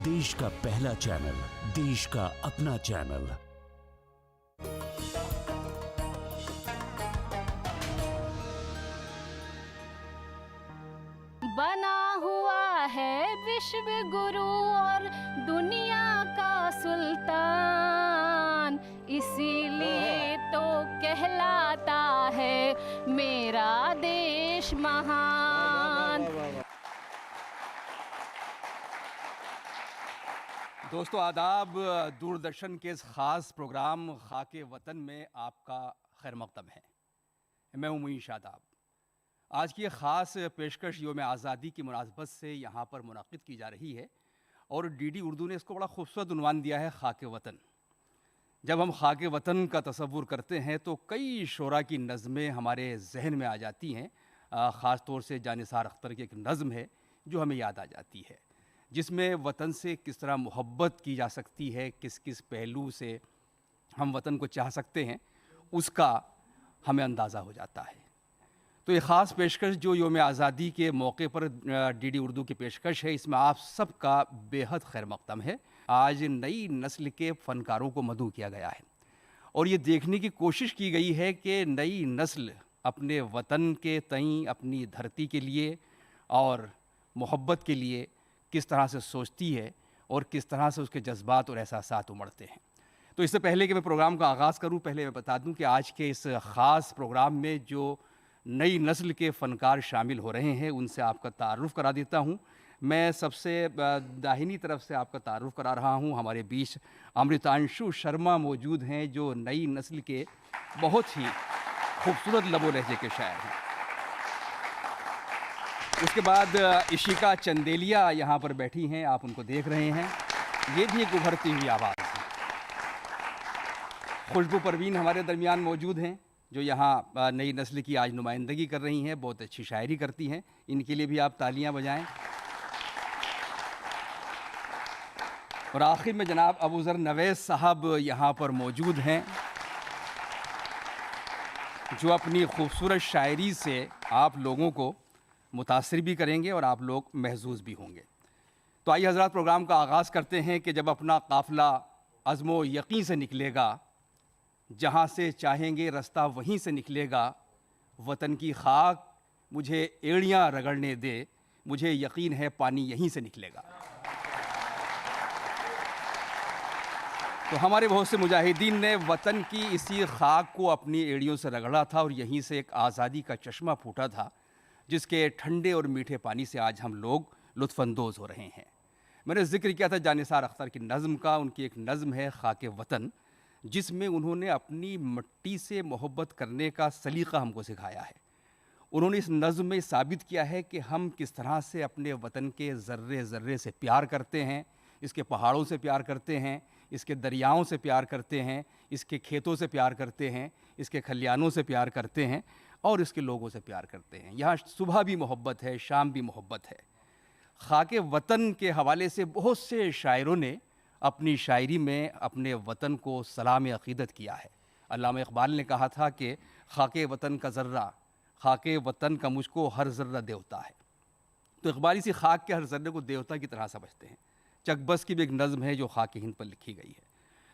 देश का पहला चैनल, देश का अपना चैनल। बना हुआ है विश्व गुरु और दुनिया का सुल्तान, इसीलिए तो कहलाता है मेरा देश महान। दोस्तों आदाब, दूरदर्शन के इस ख़ास प्रोग्राम खाके वतन में आपका खैर मक़दम है। मैं हूं मुईन शादाब। आज की ख़ास पेशकश योम आज़ादी की मुनासबत से यहाँ पर मुनक़िद की जा रही है और डीडी उर्दू ने इसको बड़ा खूबसूरत उन्वान दिया है, खाके वतन। जब हम खाके वतन का तसव्वुर करते हैं तो कई शोरा की नज़में हमारे जहन में आ जाती हैं। ख़ास तौर से जानिसार अख्तर की एक नज़म है जो हमें याद आ जाती है, जिसमें वतन से किस तरह मोहब्बत की जा सकती है, किस किस पहलू से हम वतन को चाह सकते हैं, उसका हमें अंदाज़ा हो जाता है। तो ये ख़ास पेशकश जो योम आज़ादी के मौके पर डीडी उर्दू की पेशकश है, इसमें आप सब का बेहद खैर मक़दम है। आज नई नस्ल के फ़नकारों को मदऊ किया गया है और ये देखने की कोशिश की गई है कि नई नस्ल अपने वतन के तईं, अपनी धरती के लिए और मोहब्बत के लिए किस तरह से सोचती है और किस तरह से उसके जज्बात और एहसासात उमड़ते हैं। तो इससे पहले कि मैं प्रोग्राम का आगाज़ करूं, पहले मैं बता दूं कि आज के इस ख़ास प्रोग्राम में जो नई नस्ल के फ़नकार शामिल हो रहे हैं उनसे आपका तारुफ़ करा देता हूं। मैं सबसे दाहिनी तरफ से आपका तारुफ़ करा रहा हूं। हमारे बीच अमृतांशु शर्मा मौजूद हैं, जो नई नस्ल के बहुत ही खूबसूरत लबो लहजे के शायर हैं। उसके बाद इशिका चंदेलिया यहाँ पर बैठी हैं, आप उनको देख रहे हैं। ये भी एक उभरती हुई आवाज़ है। खुशबू परवीन हमारे दरमियान मौजूद हैं, जो यहाँ नई नस्ल की आज नुमाइंदगी कर रही हैं, बहुत अच्छी शायरी करती हैं। इनके लिए भी आप तालियां बजाएं। और आखिर में जनाब अबूज़र नवेज़ साहब यहाँ पर मौजूद हैं, जो अपनी खूबसूरत शायरी से आप लोगों को मुतासिर भी करेंगे और आप लोग महजूज़ भी होंगे। तो आइए हज़रात, प्रोग्राम का आगाज़ करते हैं कि जब अपना काफ़िला अज़्मो यकीन से निकलेगा, जहाँ से चाहेंगे रास्ता वहीं से निकलेगा। वतन की खाक मुझे एड़ियाँ रगड़ने दे, मुझे यकीन है पानी यहीं से निकलेगा। तो हमारे बहुत से मुजाहिदीन ने वतन की इसी खाक को अपनी एड़ियों से रगड़ा था और यहीं से एक आज़ादी का चश्मा फूटा था, जिसके ठंडे और मीठे पानी से आज हम लोग लुत्फ़अंदोज़ हो रहे हैं। मैंने ज़िक्र किया था जानिसार अख्तर की नज़म का। उनकी एक नज़म है खाके वतन, जिसमें उन्होंने अपनी मिट्टी से मोहब्बत करने का सलीक़ा हमको सिखाया है। उन्होंने इस नज़म में साबित किया है कि हम किस तरह से अपने वतन के ज़र्रे ज़र्रे से प्यार करते हैं, इसके पहाड़ों से प्यार करते हैं, इसके दरियाओं से प्यार करते हैं, इसके खेतों से प्यार करते हैं, इसके खलियानों से प्यार करते हैं और इसके लोगों से प्यार करते हैं। यहाँ सुबह भी मोहब्बत है, शाम भी मोहब्बत है। खाके वतन के हवाले से बहुत से शायरों ने अपनी शायरी में अपने वतन को सलाम अक़ीदत किया है। अल्लामा इक़बाल ने कहा था कि खाके वतन का ज़र्रा, खाके वतन का मुझको हर ज़र्रा देवता है। तो इक़बाल इसी खाक के हर ज़र्रे को देवता की तरह समझते हैं। चकबस की भी एक नज़म है जो खाके हिंद पर लिखी गई है।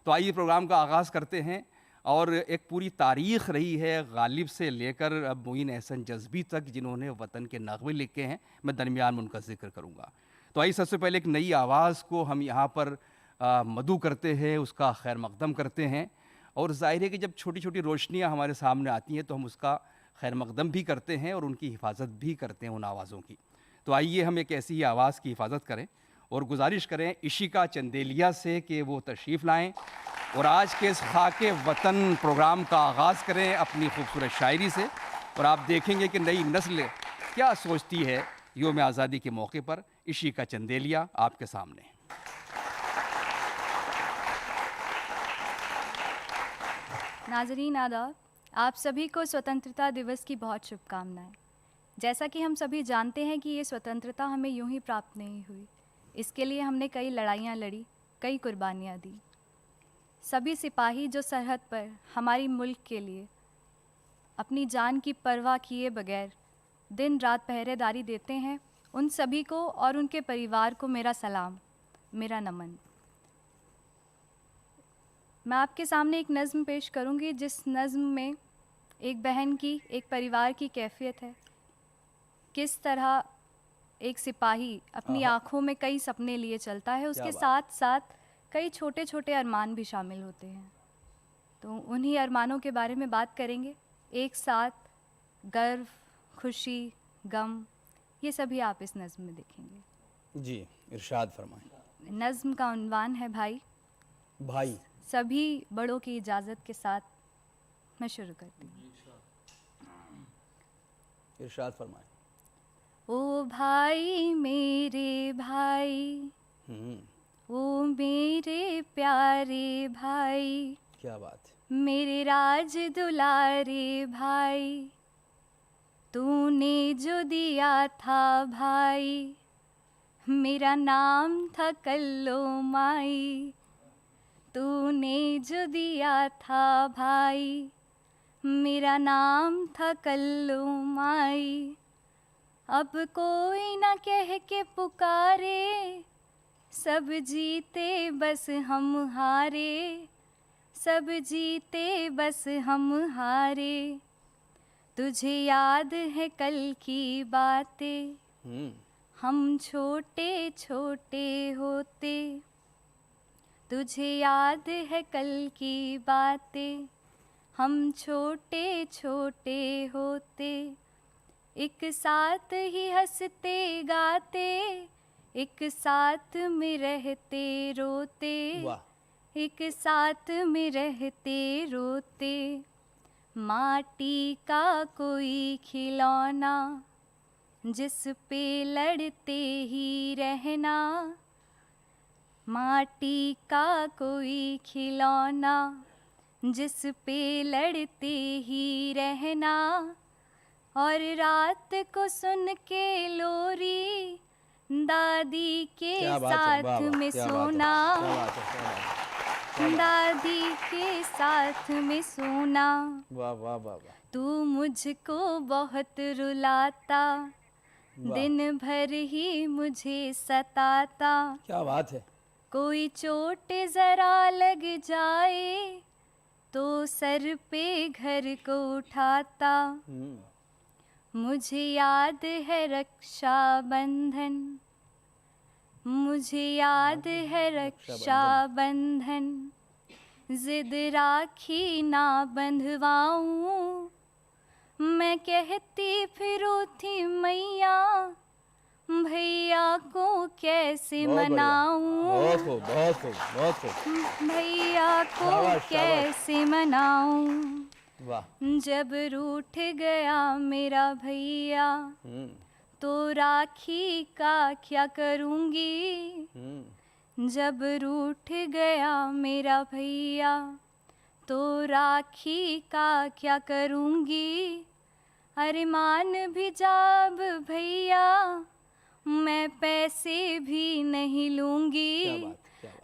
तो आइए प्रोग्राम का आगाज़ करते हैं। और एक पूरी तारीख़ रही है गालिब से लेकर अब मोइन एहसन जज़्बी तक, जिन्होंने वतन के नग़मे लिखे हैं। मैं दरमियान में उनका ज़िक्र करूँगा। तो आइए सबसे पहले एक नई आवाज़ को हम यहाँ पर मदऊ करते हैं, उसका खैर मक़दम करते हैं। और ज़ाहिर है कि जब छोटी छोटी रोशनियाँ हमारे सामने आती हैं तो हम उसका खैर मक़दम भी करते हैं और उनकी हिफाजत भी करते हैं, उन आवाज़ों की। तो आइए हम एक ऐसी ही आवाज़ की हिफाजत करें और गुजारिश करें इशिका चंदेलिया से कि वो तशरीफ़ लाएँ और आज के इस खाके वतन प्रोग्राम का आगाज़ करें अपनी खूबसूरत शायरी से। और आप देखेंगे कि नई नस्ल क्या सोचती है योम आज़ादी के मौके पर। इशिका चंदेलिया आपके सामने। नाज़रीन आदाब, आप सभी को स्वतंत्रता दिवस की बहुत शुभकामनाएं। जैसा कि हम सभी जानते हैं कि ये स्वतंत्रता हमें यूं ही प्राप्त नहीं हुई। इसके लिए हमने कई लड़ाइयाँ लड़ी, कई कुर्बानियाँ दी। सभी सिपाही जो सरहद पर हमारी मुल्क के लिए अपनी जान की परवाह किए बगैर दिन रात पहरेदारी देते हैं, उन सभी को और उनके परिवार को मेरा सलाम। मेरा नमन। मैं आपके सामने एक नज़्म पेश करूंगी जिस नज़्म में एक बहन की, एक परिवार की कैफियत है। किस तरह एक सिपाही अपनी आँखों में कई सपने लिए चलता है, उसके साथ साथ कई छोटे छोटे अरमान भी शामिल होते हैं। तो उन्हीं अरमानों के बारे में बात करेंगे। एक साथ गर्व, खुशी, गम, ये सभी आप इस नज़्म में देखेंगे। जी, इरशाद फरमाएं। नज़्म का उन्वान है भाई। भाई। सभी बड़ों की इजाज़त के साथ मैं शुरू करती हूँ। इरशाद फरमाएं। ओ भाई मेरे भाई, ओ मेरे प्यारे भाई, क्या बात है। मेरे राज दुलारे भाई, तूने जो दिया था भाई, मेरा नाम था कल्लो माई। तूने जो दिया था भाई, मेरा नाम था कल्लो माई। अब कोई ना कह के पुकारे, सब जीते बस हम हारे, सब जीते बस हम हारे। तुझे याद है कल की बातें, हम छोटे छोटे होते। तुझे याद है कल की बातें, हम छोटे छोटे होते। एक साथ ही हंसते गाते, एक साथ में रहते रोते, एक साथ में रहते रोते। माटी का कोई खिलौना, जिस पे लड़ते ही रहना। माटी का कोई खिलौना, जिस पे लड़ते ही रहना। और रात को सुन के लोरी, दादी के साथ में सोना। दादी के साथ में सोना। वाह वाह वाह वाह। तू मुझको बहुत रुलाता, दिन भर ही मुझे सताता। क्या बात है। कोई चोट जरा लग जाए, तो सर पे घर को उठाता। मुझे याद है रक्षा बंधन, मुझे याद है रक्षा बंधन। जिद राखी ना बंधवाऊं, मैं कहती फिरूं थी मैया, भैया को कैसे मनाऊं। बहुत खूब बहुत खूब बहुत खूब। भैया को कैसे मनाऊं। वाह। जब रूठ गया मेरा भैया, तो राखी का क्या करूँगी। जब रूठ गया मेरा भैया, तो राखी का क्या करूँगी। अरे मान भी जाब भैया, मैं पैसे भी नहीं लूँगी।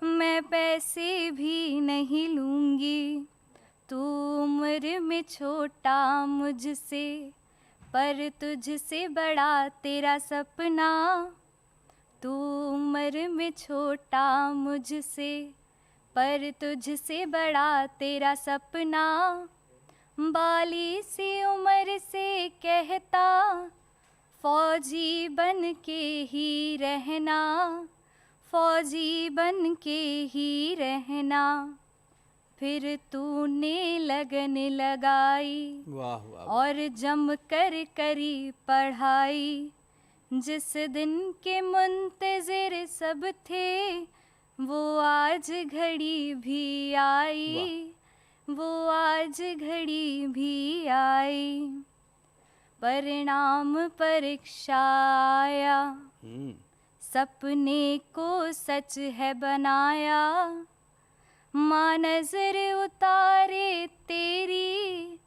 मैं पैसे भी नहीं लूँगी। तू उम्र में छोटा मुझसे, पर तुझसे बड़ा तेरा सपना। तू उम्र में छोटा मुझसे, पर तुझसे बड़ा तेरा सपना। बाली सी उम्र से कहता, फौजी बन के ही रहना, फौजी बन के ही रहना। फिर तूने लगन लगाई, वाह वाह। और जम कर करी पढ़ाई। जिस दिन के मुंतज़िर सब थे, वो आज घड़ी भी आई, वो आज घड़ी भी आई। परिणाम परीक्षा आया, सपने को सच है बनाया। माँ नजर उतारे तेरी,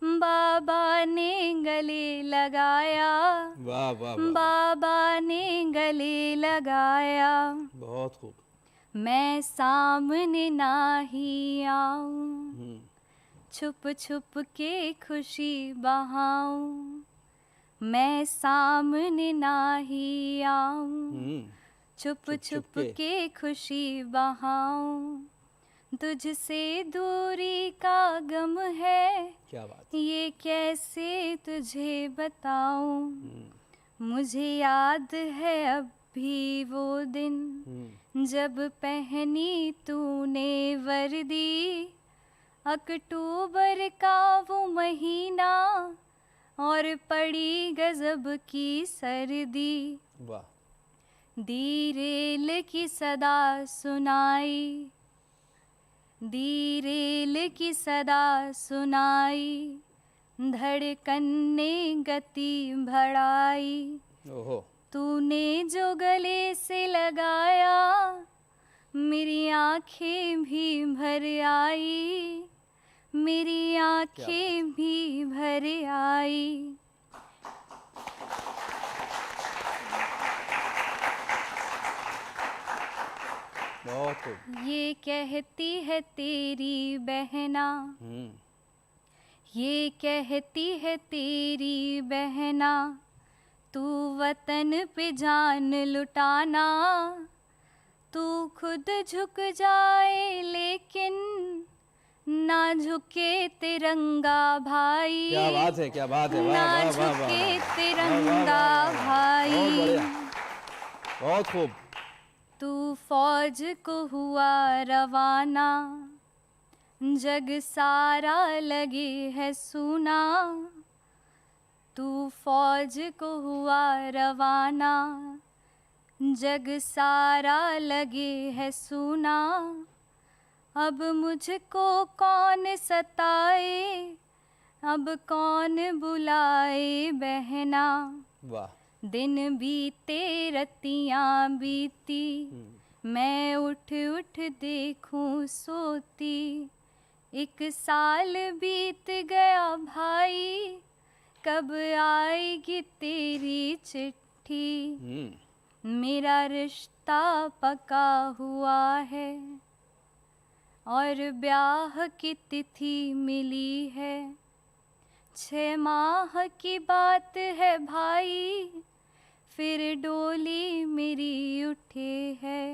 बाबा ने गले लगाया। वाह वाह। बाबा ने गले लगाया। बहुत खूब। मैं सामने ना ही आऊं, छुप छुप के खुशी बहाऊं। मैं सामने ना ही आऊं, छुप छुप के खुशी बहाऊं, तुझसे दूरी का गम है, क्या बात। ये कैसे तुझे बताऊं। मुझे याद है अब भी वो दिन, जब पहनी तूने वर्दी, अक्टूबर का वो महीना और पड़ी गजब की सर्दी। वाह। दी रेल की सदा सुनाई, दी रेल की सदा सुनाई, धड़कन ने गति बढ़ाई। ओहो। तूने जो गले से लगाया, मेरी आंखें भी भर आई, मेरी आंखें भी भर आई। बहुत खूब। ये कहती है तेरी बहना, ये कहती है तेरी बहना, तू वतन पे जान लुटाना, तू खुद झुक जाए लेकिन ना झुके तिरंगा भाई। क्या बात है, क्या बात है। वाह ना वाह वाह वाह झुके वाह। तिरंगा बहुत भाई। बढ़िया, बहुत खूब। तू फौज को हुआ रवाना, जग सारा लगे है सुना, तू फौज को हुआ रवाना, जग सारा लगे है सुना। अब मुझको कौन सताए, अब कौन बुलाए बहना। वाह। दिन बीते रतियां बीती, मैं उठ उठ देखूं सोती, एक साल बीत गया भाई, कब आएगी तेरी चिट्ठी। मेरा रिश्ता पका हुआ है और ब्याह की तिथि मिली है, 6 माह की बात है भाई, फिर डोली मेरी उठे है।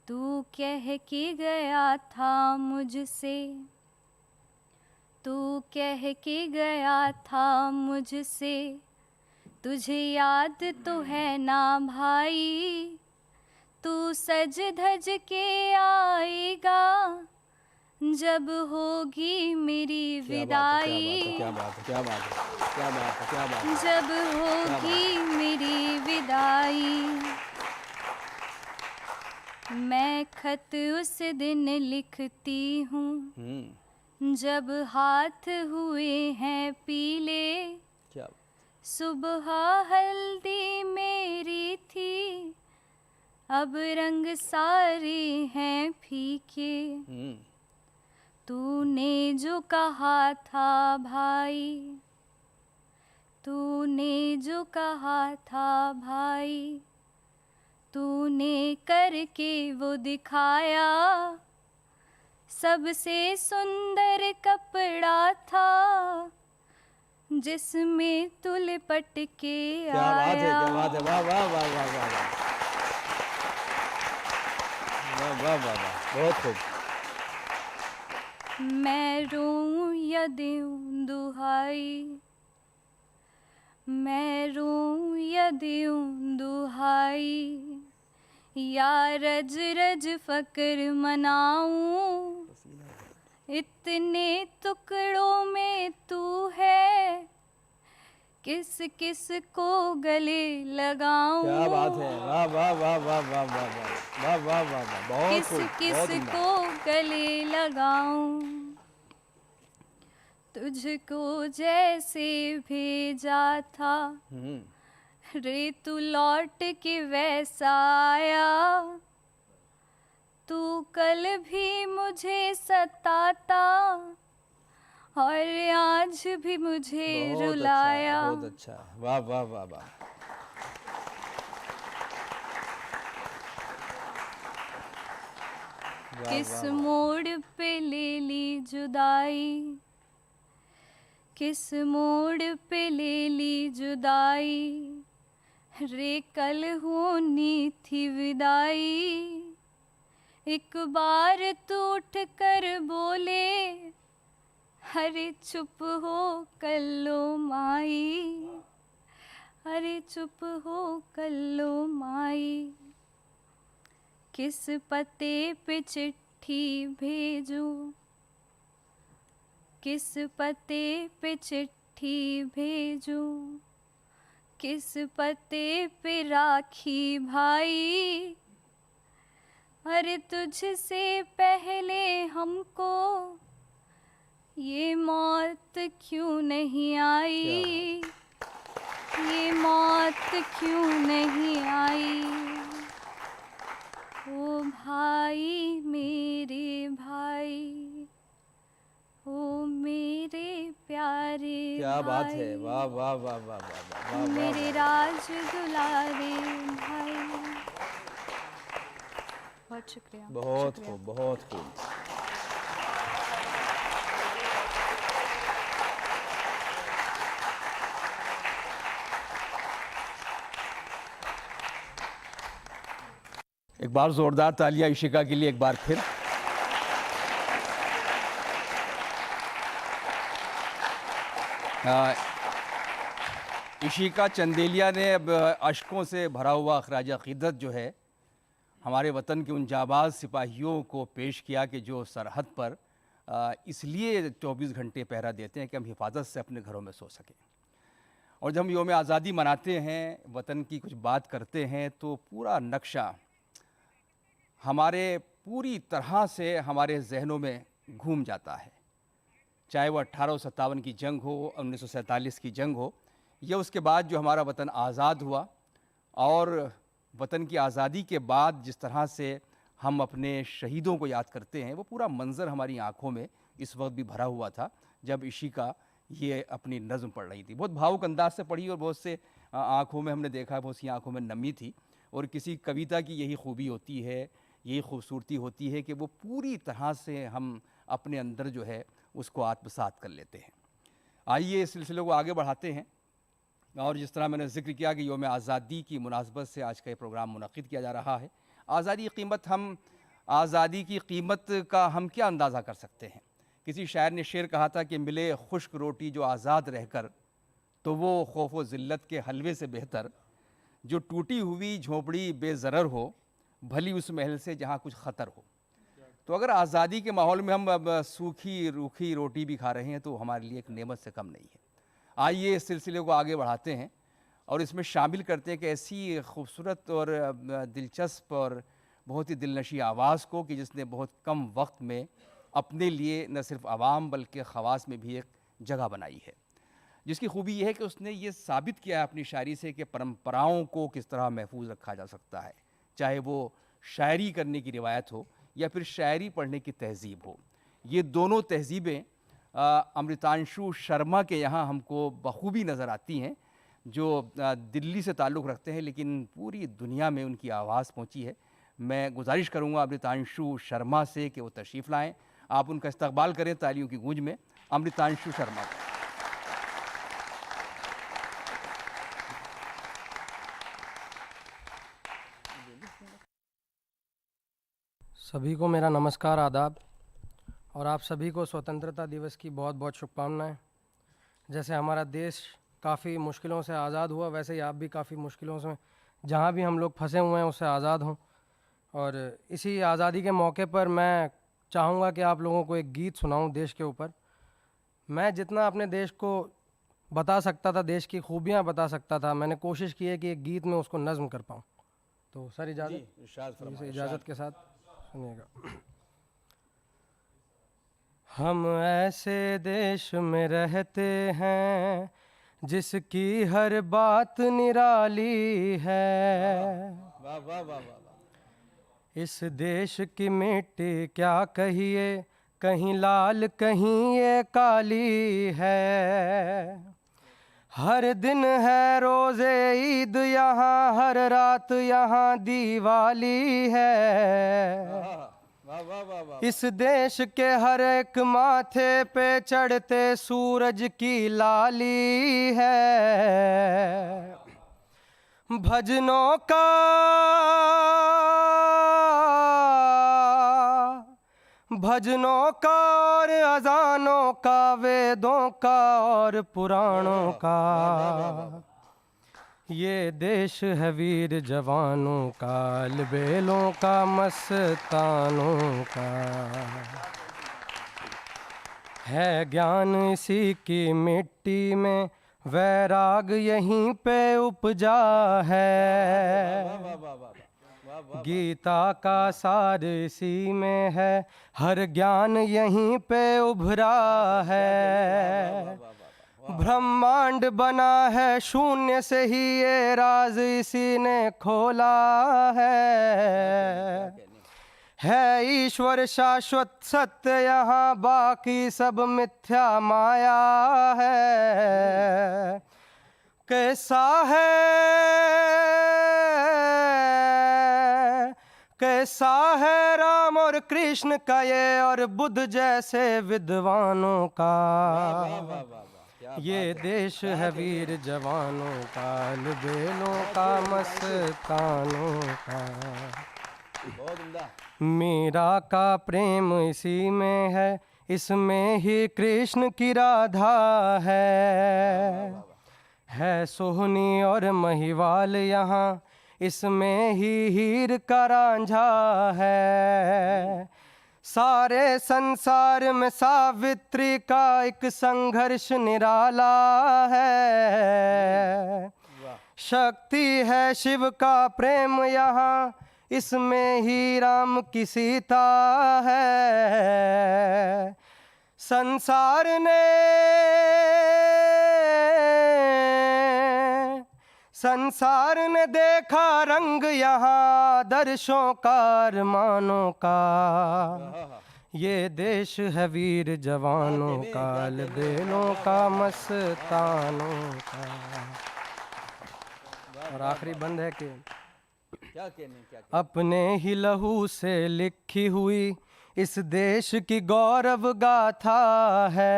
तू कह के गया था मुझसे, तू कह के गया था मुझसे, तुझे याद तो है ना भाई, तू सज धज के आएगा, जब होगी मेरी विदाई। क्या बात है, क्या बात है, क्या बात है, क्या बात है। जब होगी मेरी विदाई, मैं खत उस दिन लिखती हूँ, जब हाथ हुए हैं पीले। क्या सुबह हल्दी मेरी थी, अब रंग सारे हैं फीके। तूने जो कहा था भाई, तूने जो कहा था भाई, तूने करके वो दिखाया, सबसे सुंदर कपड़ा था, जिसमें तू लिपट के क्या बात है, आया। क्या बात है। वाह वाह वाह वाह वाह वाह वाह वाह वाह वाह। बहुत खूब। मैं रोऊं या दूं दुहाई, मैं रोऊं या दूं दुहाई, या रज रज फकर मनाऊं, इतने टुकड़ों में तू है, किस किस को गले लगाऊं। क्या बात है। वाह वाह वाह वाह वाह वाह वाह वाह वाह वाह वाह। बहुत किस खूब, किस बहुत उम्दा। को गले लगाऊं, तुझको जैसे भेजा था, रे तू लौट के वैसा आया, तू कल भी मुझे सताता और आज भी मुझे बहुत रुलाया। अच्छा, बहुत अच्छा। वाह वाह वाह वाह। किस मोड़ पे ले ली जुदाई, किस मोड़ पे ले ली जुदाई, रे कल होनी थी विदाई, एक बार तू उठ कर बोले, अरे चुप हो कल्लो माई, अरे चुप हो कल्लो माई। किस पते पे चिट्ठी भेजूं, किस पते पे चिट्ठी भेजूं, किस पते पे राखी भाई, अरे तुझसे पहले हमको ये मौत क्यों नहीं आई, ये मौत क्यों नहीं आई। ओ भाई मेरे भाई, ओ मेरे प्यारे क्या बात भाई, है, वाह वाह वाह वाह वाह वाह वाह मेरे राज दुलारे भाई। बहुत शुक्रिया। बहुत शुक्रिया। खूब, बहुत खूब। एक बार जोरदार तालियां इशिका के लिए एक बार फिर। इशिका चंदेलिया ने अब अशकों से भरा हुआ खराज अक़ीदत जो है हमारे वतन के उन जाबाज सिपाहियों को पेश किया कि जो सरहद पर इसलिए 24 घंटे पहरा देते हैं कि हम हिफाजत से अपने घरों में सो सकें। और जब हम योम आज़ादी मनाते हैं, वतन की कुछ बात करते हैं, तो पूरा नक्शा हमारे पूरी तरह से हमारे जहनों में घूम जाता है। चाहे वो 1857 की जंग हो, 1947 की जंग हो, या उसके बाद जो हमारा वतन आज़ाद हुआ, और वतन की आज़ादी के बाद जिस तरह से हम अपने शहीदों को याद करते हैं, वो पूरा मंज़र हमारी आँखों में इस वक्त भी भरा हुआ था जब इशिका ये अपनी नज़्म पढ़ रही थी। बहुत भावुक अंदाज से पढ़ी और बहुत से आँखों में हमने देखा, बहुत सी आँखों में नमी थी। और किसी कविता की यही खूबी होती है, यही खूबसूरती होती है कि वो पूरी तरह से हम अपने अंदर जो है उसको आत्मसात कर लेते हैं। आइए इस सिलसिले को आगे बढ़ाते हैं। और जिस तरह मैंने ज़िक्र किया कि योम आज़ादी की मुनासबत से आज का ये प्रोग्राम मुनक़िद किया जा रहा है। आज़ादी की कीमत, हम आज़ादी की कीमत का हम क्या अंदाज़ा कर सकते हैं। किसी शायर ने शेर कहा था कि मिले खुश्क रोटी जो आज़ाद रहकर, तो वो खौफ व ज़िल्लत के हलवे से बेहतर, जो टूटी हुई झोंपड़ी बेज़रर हो, भली उस महल से जहाँ कुछ ख़तर हो। तो अगर आज़ादी के माहौल में हम अब सूखी रूखी रोटी भी खा रहे हैं तो हमारे लिए एक नेमत से कम नहीं है। आइए इस सिलसिले को आगे बढ़ाते हैं और इसमें शामिल करते हैं कि ऐसी खूबसूरत और दिलचस्प और बहुत ही दिलनशी आवाज़ को कि जिसने बहुत कम वक्त में अपने लिए न सिर्फ आवाम बल्कि ख़वास में भी एक जगह बनाई है। जिसकी खूबी यह है कि उसने ये साबित किया है अपनी शायरी से कि परंपराओं को किस तरह महफूज रखा जा सकता है, चाहे वो शायरी करने की रिवायत हो या फिर शायरी पढ़ने की तहज़ीब हो। ये दोनों तहज़ीबें अमृतांशु शर्मा के यहाँ हमको बखूबी नज़र आती हैं, जो दिल्ली से ताल्लुक़ रखते हैं लेकिन पूरी दुनिया में उनकी आवाज़ पहुँची है। मैं गुजारिश करूँगा अमृतांशु शर्मा से कि वो तशरीफ़ लाएँ, आप उनका इस्तकबाल करें तालियों की गूंज में। अमृतांशु शर्मा को सभी को मेरा नमस्कार, आदाब, और आप सभी को स्वतंत्रता दिवस की बहुत बहुत शुभकामनाएं। जैसे हमारा देश काफ़ी मुश्किलों से आज़ाद हुआ, वैसे ही आप भी काफ़ी मुश्किलों से, जहाँ भी हम लोग फंसे हुए हैं, उससे आज़ाद हों। और इसी आज़ादी के मौके पर मैं चाहूँगा कि आप लोगों को एक गीत सुनाऊँ देश के ऊपर। मैं जितना अपने देश को बता सकता था, देश की खूबियाँ बता सकता था, मैंने कोशिश की है कि एक गीत में उसको नज़्म कर पाऊँ। तो सर इजाज़त के साथ सुनिएगा। हम ऐसे देश में रहते हैं जिसकी हर बात निराली है। वाह वाह वाह वाह वाह। इस देश की मिट्टी क्या कहिए, कहीं लाल कहीं ये काली है। हर दिन है रोज़े ईद यहाँ, हर रात यहाँ दिवाली है। वाह वाह वाह वाह। इस देश के हर एक माथे पे चढ़ते सूरज की लाली है। भजनों का और अजानों का, वेदों का और पुराणों का, ये देश है वीर जवानों का, अलबेलों का, मस्तानों का। है ज्ञान इसी की मिट्टी में, वैराग यहीं पे उपजा है। गीता का सार इसी में है, हर ज्ञान यहीं पे उभरा है। ब्रह्मांड बना है शून्य से ही, ये राज इसी ने खोला है ईश्वर शाश्वत सत्य यहाँ, बाकी सब मिथ्या माया है। कैसा है राम और कृष्ण का ये, और बुद्ध जैसे विद्वानों का। ये देश है वीर जवानों का, अलबेलों का, मस्तानों का। मीरा का प्रेम इसी में है, इसमें ही कृष्ण की राधा है सोहनी और महिवाल यहाँ, इसमें ही हीर का रांझा है। सारे संसार में सावित्री का एक संघर्ष निराला है। शक्ति है शिव का प्रेम यहाँ, इसमें ही राम की सीता है। संसार ने देखा रंग यहाँ, दर्शों का, अरमानों का। ये देश है वीर जवानों का, अलबेलों का, मस्तानों का। और आखिरी बंद है कि अपने ही लहू से लिखी हुई इस देश की गौरव गाथा है।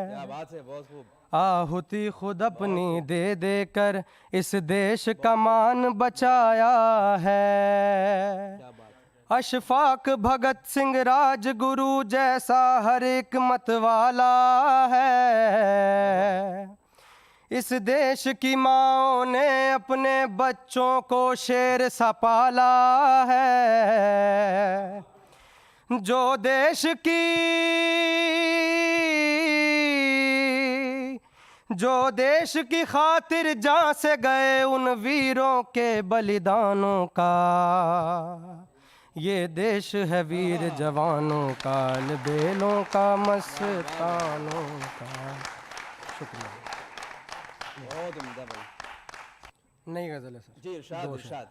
क्या बात है, बहुत खूब। आहुति खुद अपनी दे देकर इस देश का मान बचाया है। अशफाक भगत सिंह राजगुरु जैसा हर एक मत वाला है। इस देश की माँओं ने अपने बच्चों को शेर सा पाला है। जो देश की खातिर जान से गए उन वीरों के बलिदानों का। ये देश है वीर जवानों का, अलबेलों का, मस्तानों का। शुक्रिया। बहुत उम्दा भाई। नई गजल है सर। जी इरशाद।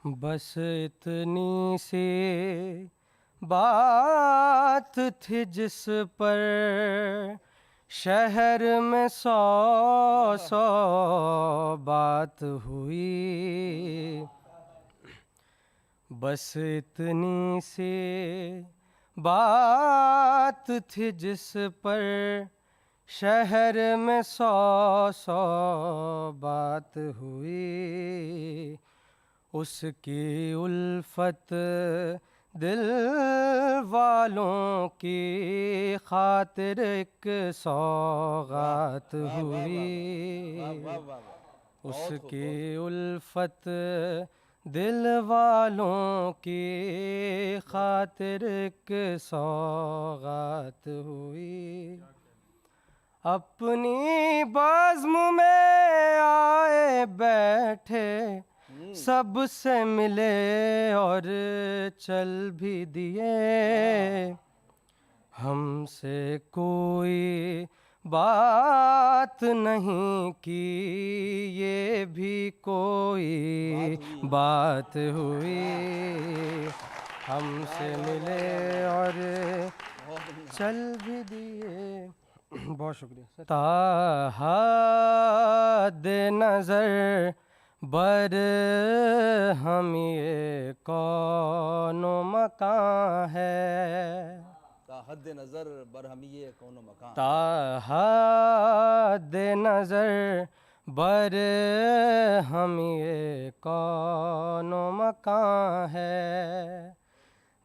बस इतनी सी बात थी जिस पर शहर में 100 बात हुई। बस इतनी सी बात थी जिस पर शहर में 100 बात हुई। उसकी उल्फत दिल वालों की खातिर एक सौगात हुई। उसकी उल्फत दिल वालों की खातिर एक सौगात हुई। अपनी बज़्म में आए बैठे सबसे मिले और चल भी दिए। हमसे कोई बात नहीं की, ये भी कोई बात हुई। हमसे मिले और चल भी दिए। बहुत शुक्रिया। ताहद नज़र बर हम ये कौनो मकान है। ताहद नज़र बर हम ये कौनो मकान। ताहद नज़र बर हम ये कौनो मकान है,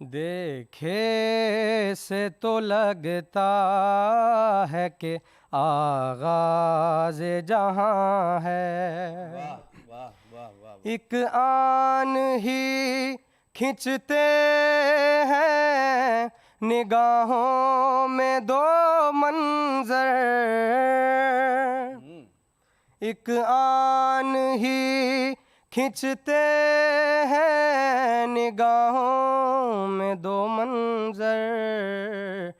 देखे से तो लगता है कि आगाज़ जहाँ है। वाह वाह वाह। एक आन ही खिंचते हैं निगाहों में दो मंजर, एक आन ही खिंचते हैं निगाहों में दो मंजर,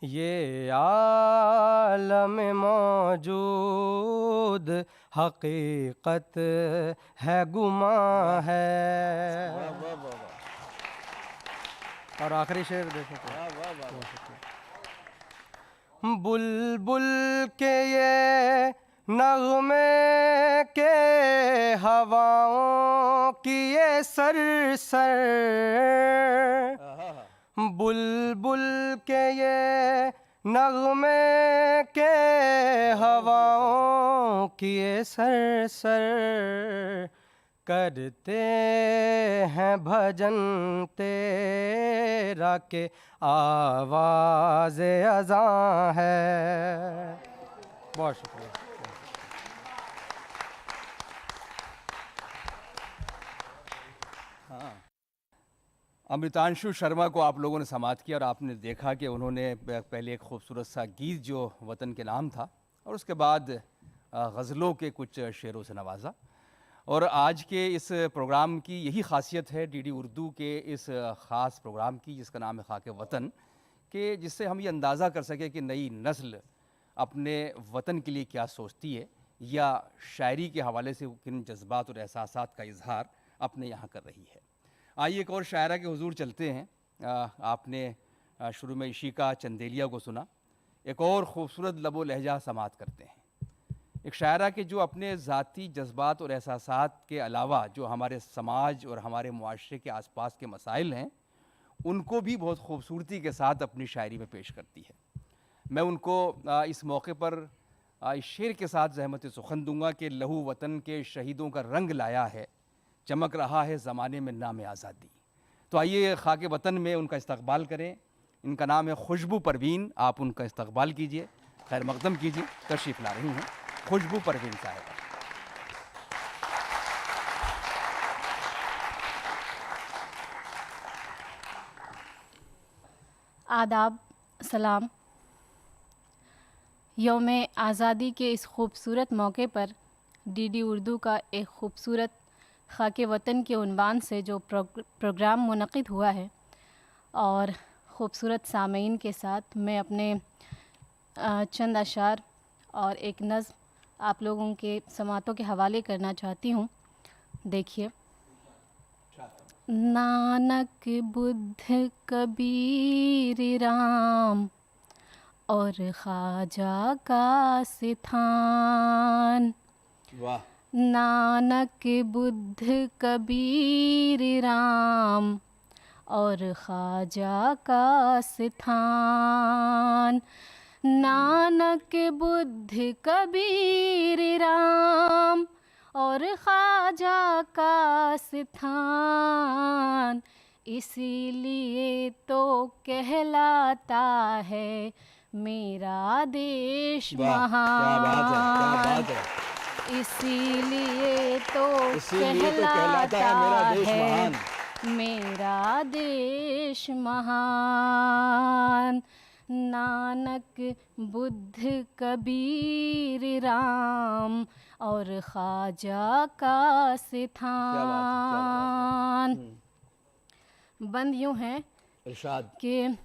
ये आलम मौजूद हकीकत है गुमा है। और आखिरी शेर देखो तो, बुलबुल के ये नगमे के हवाओं की ये सरसर, बुलबुल के ये नगमे के हवाओं की ये सरसर, करते हैं भजन तेरा के आवाज़ अज़ां है। बहुत शुक्रिया। अमृतांशु शर्मा को आप लोगों ने समाप्त किया और आपने देखा कि उन्होंने पहले एक खूबसूरत सा गीत जो वतन के नाम था और उसके बाद गज़लों के कुछ शेरों से नवाजा। और आज के इस प्रोग्राम की यही खासियत है डीडी उर्दू के इस ख़ास प्रोग्राम की जिसका नाम है खाके वतन, कि जिससे हम ये अंदाज़ा कर सकें कि नई नस्ल अपने वतन के लिए क्या सोचती है या शायरी के हवाले से किन जज्बात और एहसासात का इजहार अपने यहाँ कर रही है। आइए एक और शायरा के हुजूर चलते हैं। आपने शुरू में इशिका चंदेलिया को सुना, एक और ख़ूबसूरत लबो लहजा समात करते हैं। एक शायरा के जो अपने ज़ाती जज्बात और एहसासात के अलावा जो हमारे समाज और हमारे मुआशरे के आसपास के मसाइल हैं उनको भी बहुत खूबसूरती के साथ अपनी शायरी में पेश करती है। मैं उनको इस मौके पर इस शेर के साथ ज़हमत सुखन दूंगा कि लहू वतन के शहीदों का रंग लाया है, चमक रहा है ज़माने में नाम आज़ादी। तो आइए खाके वतन में उनका इस्तकबाल करें। इनका नाम है खुशबू परवीन। आप उनका इस्तकबाल कीजिए, खैर मकदम कीजिए। तशरीफ़ ला रही हैं खुशबू परवीन साहिबा। आदाब, सलाम। यौम आज़ादी के इस खूबसूरत मौके पर डीडी उर्दू का एक ख़ूबसूरत खाके वतन के उन्वान से जो प्रोग्राम मुनक़िद हुआ है और ख़ूबसूरत सामीन के साथ मैं अपने चंद अशार और एक नज़्म आप लोगों के समातों के हवाले करना चाहती हूँ। देखिए। नानक बुद्ध कबीर राम और ख्वाजा का सिथान। वाह। नानक बुद्ध कबीर राम और ख्वाजा का सिथान। नानक बुद्ध कबीर राम और ख्वाजा का सिथान, इसीलिए तो कहलाता है मेरा देश महान। क्या बात है, क्या बात है। इसीलिए तो कहलाता है मेरा देश महान। नानक बुद्ध कबीर राम और ख्वाजा का सिथान। बंद यूँ है इरशाद कि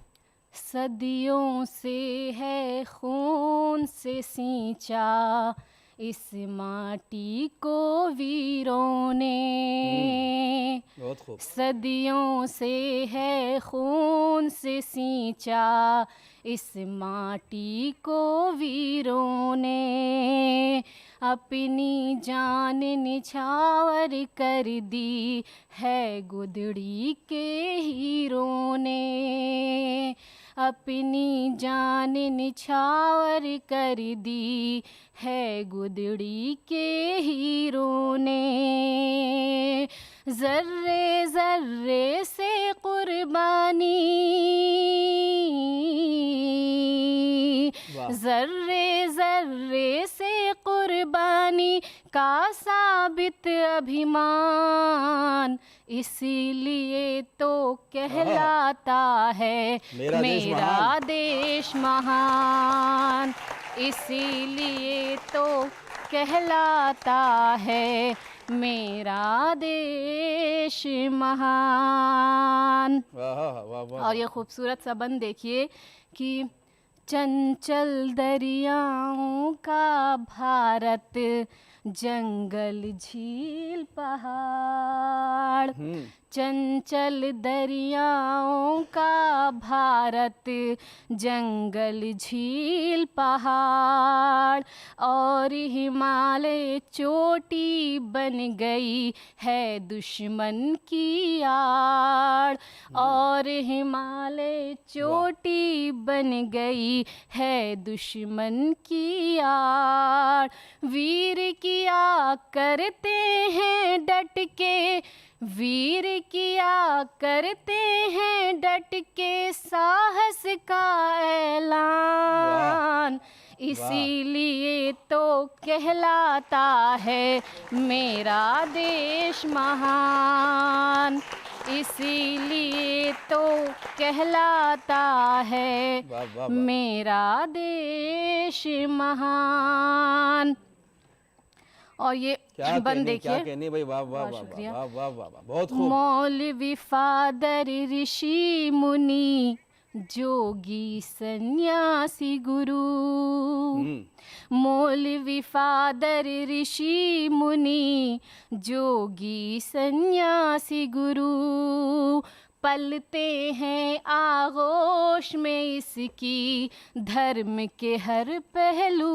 सदियों से है खून से सींचा इस माटी को वीरों ने। बहुत खूब। सदियों से है खून से सींचा इस माटी को वीरों ने। अपनी जान निछावर कर दी है गुदड़ी के हीरों ने। अपनी जान निछावर कर दी है गुदड़ी के हीरों ने। ज़र्रे ज़र्रे से कुर्बानी, ज़र्रे ज़र्रे से कुर्बानी का साबित अभिमान, इसीलिए तो कहलाता है मेरा देश महान, इसीलिए तो कहलाता है मेरा देश महान। वाह वाह वाह। और ये खूबसूरत सा बंद देखिए कि चंचल दरियाओं का भारत, जंगल झील पहाड़, चंचल दरियाओं का भारत, जंगल झील पहाड़, और हिमालय चोटी बन गई है दुश्मन की आड़, और हिमालय चोटी बन गई है दुश्मन की आड़। वीर किया करते हैं डट के, वीर किया करते हैं डट के साहस का ऐलान, इसीलिए तो कहलाता है मेरा देश महान, इसीलिए तो कहलाता है मेरा देश महान। और ये बंद देखिए, क्या कहने भाई, वाह वाह वाह शुक्रिया। वाह वाह वाह वाह, बहुत खूब। मौलवी फादर ऋषि मुनि जोगी सन्यासी गुरु, मौलवी फादर ऋषि मुनि जोगी सन्यासी गुरु, पलते हैं आगोश में इसकी धर्म के हर पहलू,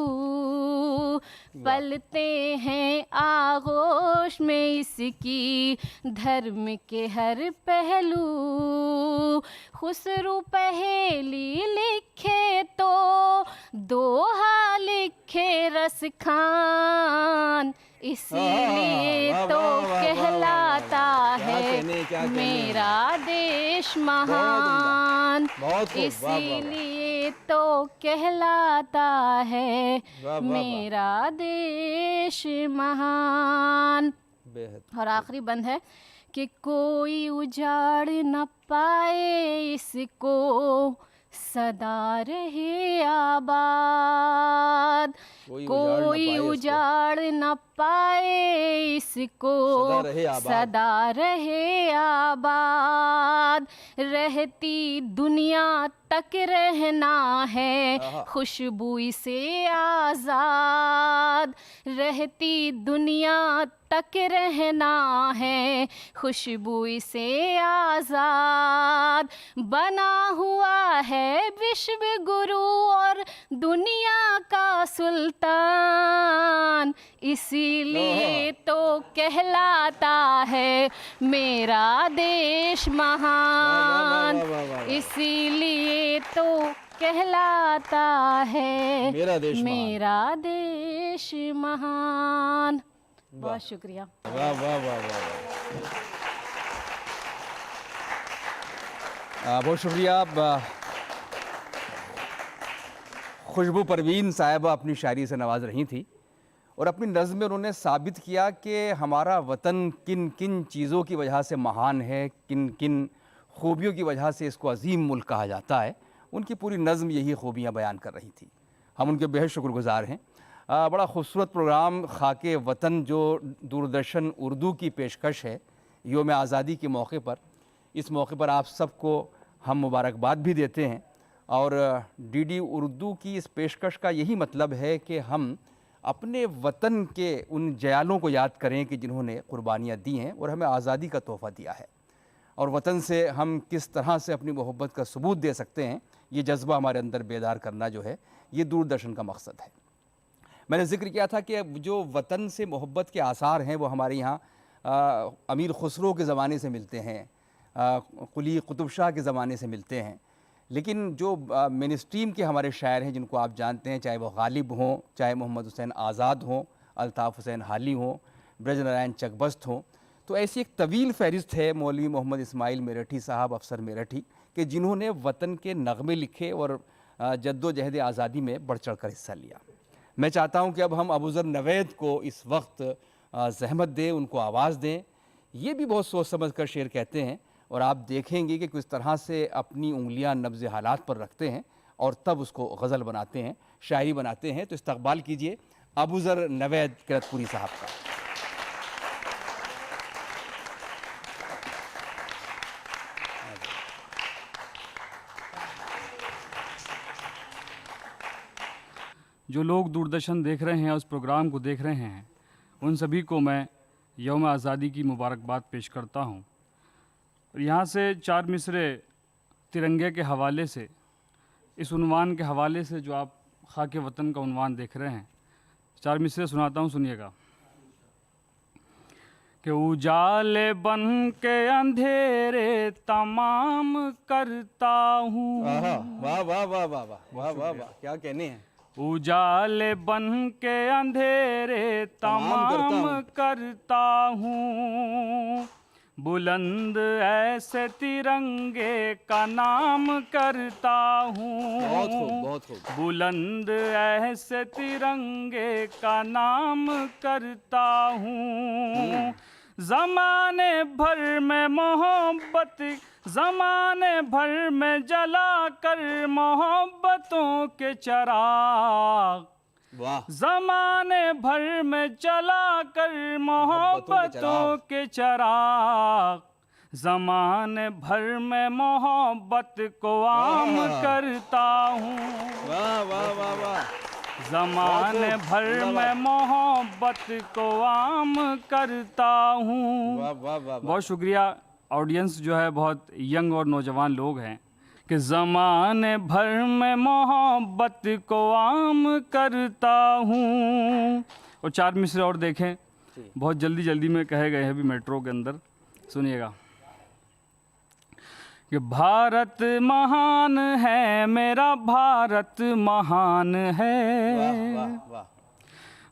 पलते हैं आगोश में इसकी धर्म के हर पहलू। खुसरू पहेली लिखे तो दोहा लिखे रस खान, इसीलिए तो कहलाता है मेरा देश महान, इसीलिए तो कहलाता है मेरा देश महान। और आखिरी बंद है कि कोई उजाड़ न पाए इसको सदा रहे आबाद, कोई उजाड़ न पाए इसको सदा रहे आबाद, रहती दुनिया तक रहना है खुशबू से आज़ाद, रहती दुनिया तक रहना है खुशबू से आज़ाद, बना हुआ है विश्व गुरु और दुनिया का सुल्तान, इसीलिए तो कहलाता है मेरा देश महान, इसीलिए तो कहलाता है मेरा देश महान। बहुत शुक्रिया। वाह वाह वाह वाह। बहुत शुक्रिया। खुशबू परवीन साहिबा अपनी शायरी से नवाज रही थी और अपनी नज़्म में उन्होंने साबित किया कि हमारा वतन किन किन चीज़ों की वजह से महान है, किन किन खूबियों की वजह से इसको अजीम मुल्क कहा जाता है। उनकी पूरी नज़्म यही खूबियाँ बयान कर रही थी। हम उनके बेहद शुक्रगुज़ार हैं। बड़ा खूबसूरत प्रोग्राम खाके वतन जो दूरदर्शन उर्दू की पेशकश है योम आज़ादी के मौके पर, इस मौके पर आप सबको हम मुबारकबाद भी देते हैं। और डीडी उर्दू की इस पेशकश का यही मतलब है कि हम अपने वतन के उन जयालों को याद करें कि जिन्होंने कुर्बानियाँ दी हैं और हमें आज़ादी का तोहफ़ा दिया है, और वतन से हम किस तरह से अपनी मोहब्बत का सबूत दे सकते हैं, ये जज्बा हमारे अंदर बेदार करना जो है ये दूरदर्शन का मकसद है। मैंने ज़िक्र किया था कि जो वतन से मोहब्बत के आसार हैं वो हमारे यहाँ अमीर खुसरो के ज़माने से मिलते हैं, कुली कुतुब शाह के ज़माने से मिलते हैं, लेकिन जो मेन स्ट्रीम के हमारे शायर हैं जिनको आप जानते हैं, चाहे वो गालिब हों, चाहे मोहम्मद हुसैन आज़ाद हों, अल्ताफ़ हुसैन हाली हों, ब्रजनारायण चकबस्त हों, तो ऐसी एक तवील फहरिस्त है मौलवी मोहम्मद इस्माइल मेरठी साहब, अफसर मेरठी, कि जिन्होंने वतन के नगमे लिखे और जद्दोजहद आज़ादी में बढ़ चढ़ कर हिस्सा लिया। मैं चाहता हूं कि अब हम अबूज़र नवेद को इस वक्त ज़हमत दें, उनको आवाज़ दें। ये भी बहुत सोच समझ कर शेर कहते हैं और आप देखेंगे कि किस तरह से अपनी उंगलियां नब्ज़ हालात पर रखते हैं और तब उसको गज़ल बनाते हैं, शायरी बनाते हैं। तो इस्तकबाल कीजिए अबूज़र नवेद किरतपुरी साहब का। जो लोग दूरदर्शन देख रहे हैं, उस प्रोग्राम को देख रहे हैं, उन सभी को मैं यौम आज़ादी की मुबारकबाद पेश करता हूँ। और यहाँ से 4 मिसरे तिरंगे के हवाले से, इस उन्वान के हवाले से जो आप खाके वतन का उन्वान देख रहे हैं, 4 मिसरे सुनाता हूँ, सुनिएगा। कि उजाले बन के अंधेरे तमाम करता हूँ। वाह वाह वाह वाह वाह वाह वाह, क्या कहने हैं। उजाले बन के अंधेरे तमाम करता हूँ, बुलंद ऐसे तिरंगे का नाम करता हूँ। बहुत खूब, बहुत खूब। बुलंद ऐसे तिरंगे का नाम करता हूँ। ज़माने भर में मोहब्बत, ज़माने भर में जला कर मोहब्बतों के चिराग, वाह। ज़माने भर में जला कर मोहब्बतों के चिराग, ज़माने भर में मोहब्बत को आम करता हूँ। वाह वाह वाह वाह। ज़माने भर में मोहब्बत को आम करता हूँ। वाह वाह वाह। बहुत शुक्रिया। ऑडियंस जो है बहुत यंग और नौजवान लोग हैं कि ज़माने भर में मोहब्बत को आम करता हूँ। और 4 मिसरे और देखें, बहुत जल्दी जल्दी में कहे गए हैं अभी मेट्रो के अंदर, सुनिएगा। कि भारत महान है, मेरा भारत महान है। वाह वाह वाह।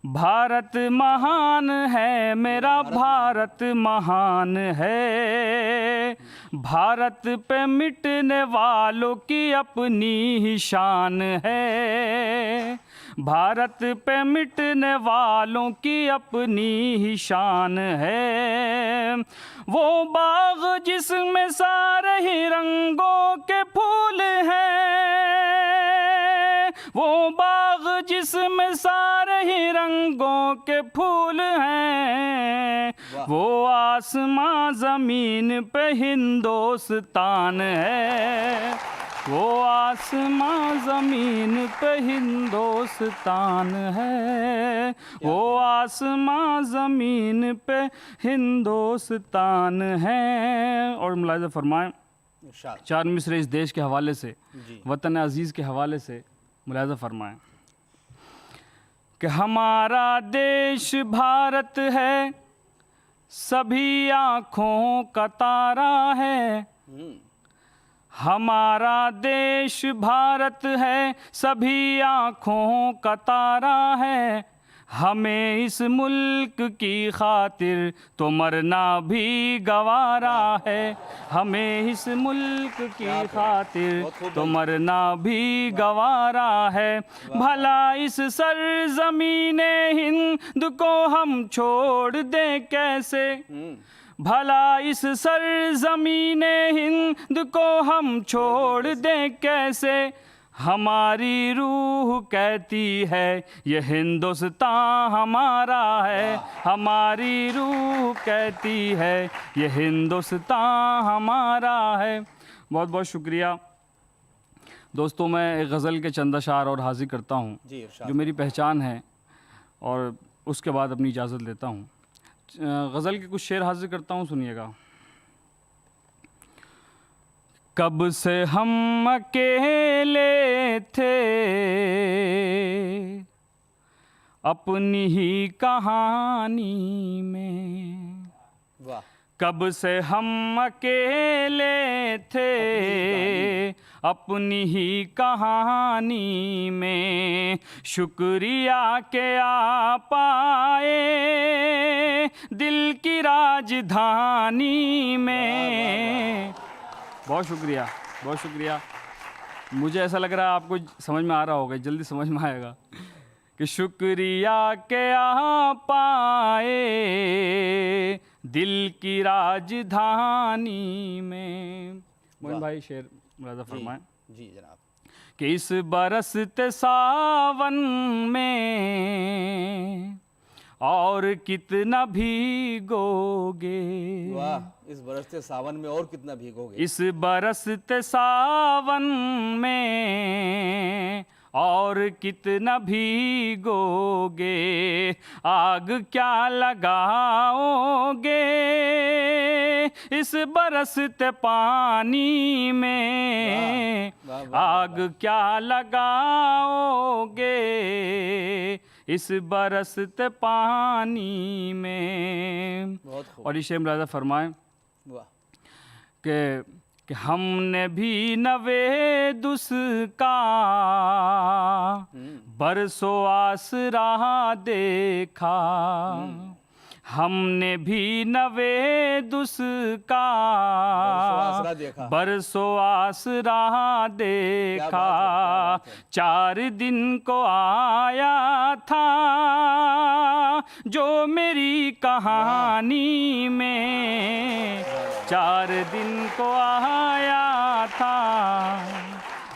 भारत महान है, मेरा भारत महान है। भारत पे मिटने वालों की अपनी ही शान है। भारत पे मिटने वालों की अपनी ही शान है। वो बाग जिसमें सारे ही रंगों के फूल हैं, वो बाग जिसमें सारे ही रंगों के फूल हैं, वो आसमां ज़मीन पे हिंदुस्तान है। वो आसमां ज़मीन पे हिंदुस्तान है। वो आसमां ज़मीन पे हिंदुस्तान है। और मुलाहिज़ा फरमाएं 4 मिसरे इस देश के हवाले से, वतन अज़ीज़ के हवाले से मुलाहिज़ा फरमाएं कि हमारा देश भारत है, सभी आँखों का तारा है। हमारा देश भारत है, सभी आँखों का तारा है। हमें इस मुल्क की खातिर तो मरना भी गवारा है। हमें इस मुल्क की खातिर तो मरना भी गवारा है। भला इस सरज़मीने हिंद को हम छोड़ दें कैसे, भला इस सरज़मीने हिंद को हम छोड़ दें कैसे। हमारी रूह कहती है ये हिंदुस्तान हमारा है। हमारी रूह कहती है ये हिंदुस्तान हमारा है। बहुत बहुत शुक्रिया दोस्तों। मैं एक गज़ल के चंद अशार और हाजिर करता हूँ जो मेरी पहचान है, और उसके बाद अपनी इजाज़त लेता हूँ। गज़ल के कुछ शेर हाजिर करता हूँ, सुनिएगा। कब से हम अकेले थे अपनी ही कहानी में, कब से हम अकेले थे अपनी ही कहानी में। शुक्रिया के आप आए दिल की राजधानी में। बहुत शुक्रिया, बहुत शुक्रिया। मुझे ऐसा लग रहा है आपको समझ में आ रहा होगा, जल्दी समझ में आएगा कि शुक्रिया के आप आए दिल की राजधानी में। मोहन भाई शेर मुलाजा फरमाएं। जी जनाब। कि इस बरसते सावन में और कितना भीगोगे। वाह, इस बरसते सावन में और कितना भीगोगे। इस बरसते सावन में और कितना भीगोगे। आग क्या लगाओगे इस बरसते पानी में। वाह, वाह, आग क्या लगाओगे इस बरसते पानी में। बहुत खूब। और इसे मुलाजा फरमाएं वाह, कि हमने भी नवेदुस का बरसों आसरा देखा। हमने भी नवेदुस का आसरा देखा। बरसों आसरा देखा। क्या बात है। 4 दिन को आया था जो मेरी कहानी में। 4 दिन को आया था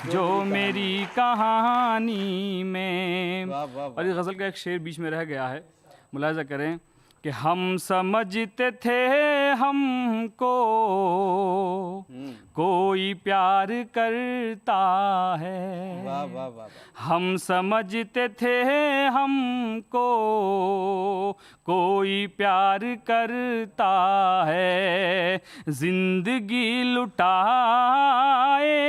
जो मेरी कहानी में। वाह, वाह, वाह। और इस गज़ल का एक शेर बीच में रह गया है, मुलाजा करें कि हम समझते थे हमको कोई प्यार करता है। वाह, वाह, वाह, वाह। हम समझते थे हमको कोई प्यार करता है। जिंदगी लुटाए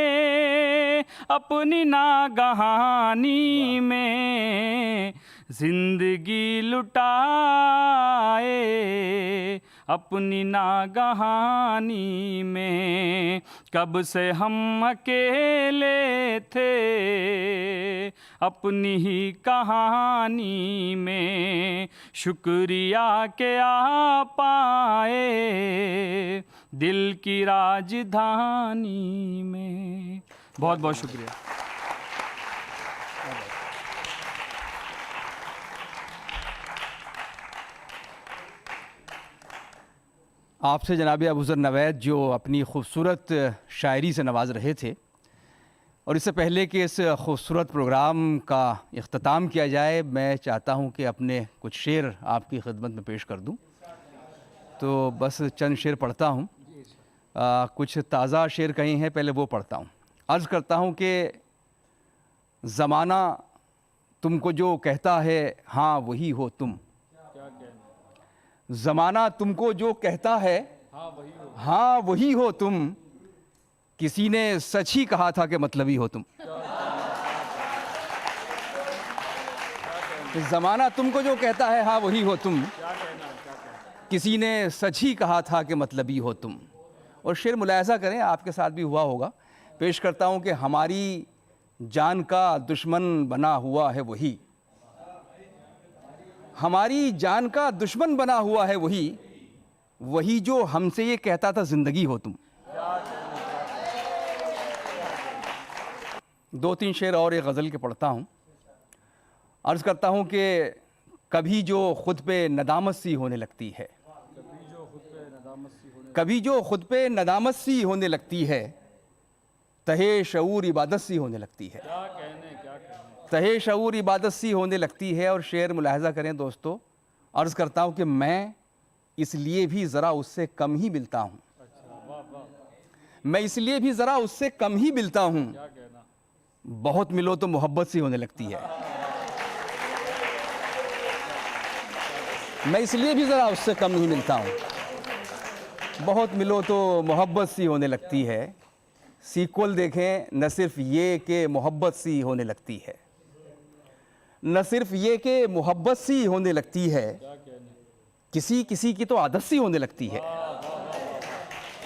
अपनी नागहानी में। जिंदगी लुटाए अपनी नागहानी में। कब से हम अकेले थे अपनी ही कहानी में। शुक्रिया के आप आए दिल की राजधानी में। बहुत बहुत शुक्रिया। आपसे जनाब अबूज़र नवैद जो अपनी खूबसूरत शायरी से नवाज रहे थे, और इससे पहले कि इस खूबसूरत प्रोग्राम का इख्तिताम किया जाए, मैं चाहता हूं कि अपने कुछ शेर आपकी खिदमत में पेश कर दूं। तो बस चंद शेर पढ़ता हूं। कुछ ताज़ा शेर कहीं हैं, पहले वो पढ़ता हूं। अर्ज़ करता हूं कि ज़माना तुमको जो कहता है हाँ वही हो तुम। ज़माना तुमको जो कहता है हाँ वही हो तुम। किसी ने सच ही कहा था कि मतलबी हो तुम। ज़माना तुमको जो कहता है हाँ वही हो तुम। किसी ने सच ही कहा था कि मतलबी हो तुम। और शेर मुलायजा करें, आपके साथ भी हुआ होगा। पेश करता हूँ कि हमारी जान का दुश्मन बना हुआ है वही। हमारी जान का दुश्मन बना हुआ है वही। वही जो हमसे ये कहता था ज़िंदगी हो तुम। 2-3 शेर और एक गज़ल के पढ़ता हूँ। अर्ज़ करता हूँ कि कभी जो ख़ुद पे नदामत सी होने लगती है। कभी जो ख़ुद पे नदामत सी होने लगती है। तहे शऊर इबादत सी होने लगती है। तहे शऊर इबादत सी होने लगती है। और शेर मुलाहज़ा करें दोस्तों, अर्ज़ करता हूँ कि मैं इसलिए भी ज़रा उससे कम ही मिलता हूँ। मैं इसलिए भी ज़रा उससे कम ही मिलता हूँ। बहुत मिलो तो मोहब्बत सी होने लगती है। मैं इसलिए भी ज़रा उससे कम नहीं मिलता हूँ। बहुत मिलो तो मोहब्बत सी होने लगती है। सीक्वल देखें, न सिर्फ ये कि मोहब्बत सी होने लगती है, न सिर्फ ये कि मोहब्बत सी होने लगती है, किसी किसी की तो आदत सी होने लगती है।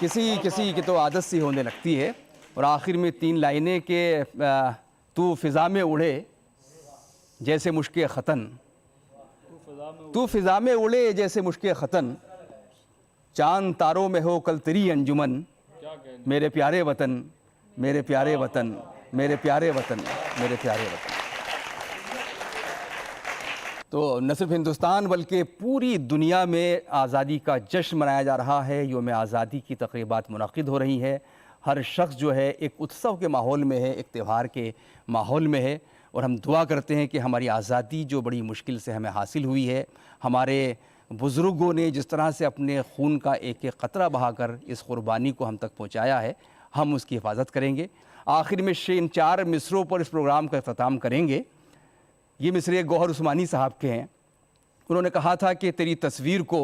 किसी किसी की तो आदत सी होने लगती है। और आखिर में 3 लाइनें के तू फ़िज़ा में उड़े जैसे मुश्के ख़तन, तू फ़िज़ा में उड़े जैसे मुश्के ख़तन, चांद तारों में हो कल तेरी अंजुमन, मेरे प्यारे वतन, मेरे प्यारे वतन, मेरे प्यारे वतन, मेरे प्यारे वतन। तो न सिर्फ हिंदुस्तान बल्कि पूरी दुनिया में आज़ादी का जश्न मनाया जा रहा है। योम आज़ादी की तक़रीबात मुनक़िद हो रही है। हर शख्स जो है एक उत्सव के माहौल में है, एक त्यौहार के माहौल में है। और हम दुआ करते हैं कि हमारी आज़ादी जो बड़ी मुश्किल से हमें हासिल हुई है, हमारे बुज़ुर्गों ने जिस तरह से अपने खून का एक एक क़तरा बहाकर इस क़ुरबानी को हम तक पहुँचाया है, हम उसकी हिफाजत करेंगे। आखिर में इन 4 मिसरों पर इस प्रोग्राम का अख्ताम करेंगे। ये मिसरे गौहर उस्मानी साहब के हैं। उन्होंने कहा था कि तेरी तस्वीर को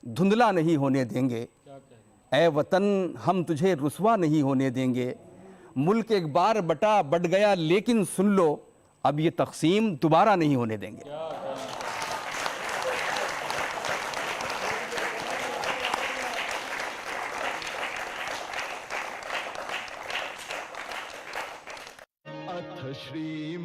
धुंधला नहीं होने देंगे, ए वतन हम तुझे रुसवा नहीं होने देंगे। मुल्क एक बार बट गया लेकिन सुन लो, अब ये तकसीम दोबारा नहीं होने देंगे। अथ श्री